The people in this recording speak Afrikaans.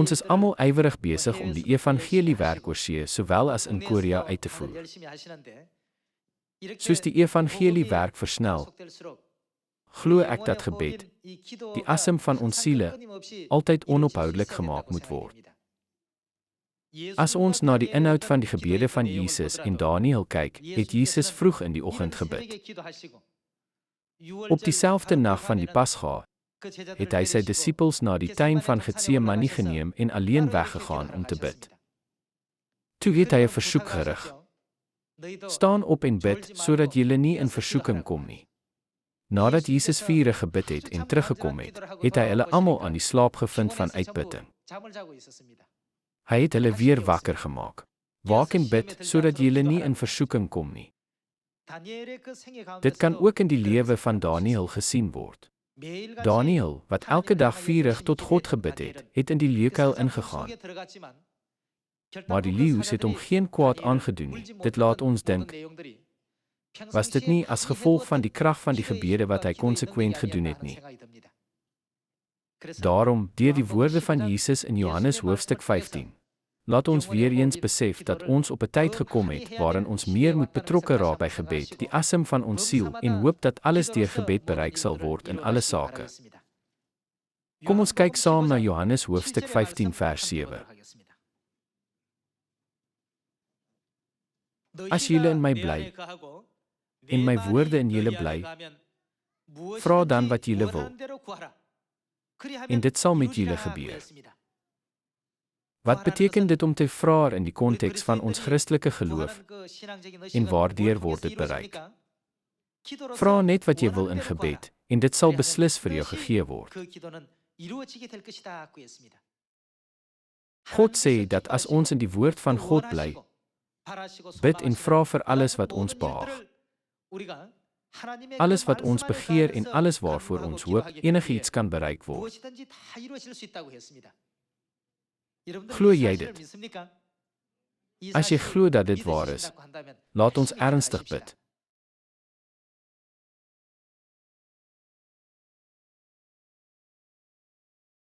Ons is almal ywerig besig om die evangeliewerk oor see sowel as in Korea uit te voer. Soos die evangeliewerk versnel, glo ek dat gebed, die asem van ons siele, altyd onophoudelik gemaak moet word. As ons na die inhoud van die gebede van Jesus en Daniël kyk, het Jesus vroeg in die oggend gebid. Op dieselfde nag van die Pasga het hy sy disippels na die tuin van Getsemane geneem en alleen weggegaan om te bid. Toe het hy 'n versoek gerig. Staan op en bid, sodat julle nie in versoeking kom nie. Nadat Jesus 4 ure gebid het en teruggekom het, het hy hulle almal aan die slaap gevind van uitputting. Hy het hulle weer wakker gemaak. Waak en bid, sodat julle nie in versoeking kom nie. Dit kan ook in die lewe van Daniël gesien word. Daniël, wat elke dag vurig tot God gebid het in die leeukuil ingegaan. Maar die leeu's het hom geen kwaad aangedoen nie. Dit laat ons dink, was dit nie as gevolg van die krag van die gebede wat hy konsekwent gedoen het nie. Daarom, deur die woorde van Jesus in Johannes hoofstuk 15, laat ons weer eens besef dat ons op 'n tyd gekom het waarin ons meer moet betrokke raak by gebed, die asem van ons siel, en hoop dat alles deur gebed bereik sal word in alle sake. Kom ons kyk saam na Johannes hoofstuk 15 vers 7. As julle in my bly, en my woorde in julle bly, vra dan wat julle wil, en dit sal met julle gebeur. Wat beteken dit om te vra in die konteks van ons Christelike geloof, en waardeur word dit bereik? Vra net wat jy wil in gebed, en dit sal beslis vir jou gegee word. God sê dat as ons in die woord van God bly, bid en vra vir alles wat ons behaag. Alles wat ons begeer en alles waarvoor ons hoop, enigiets kan bereik word. Glo jy dit? As jy glo dat dit waar is, laat ons ernstig bid.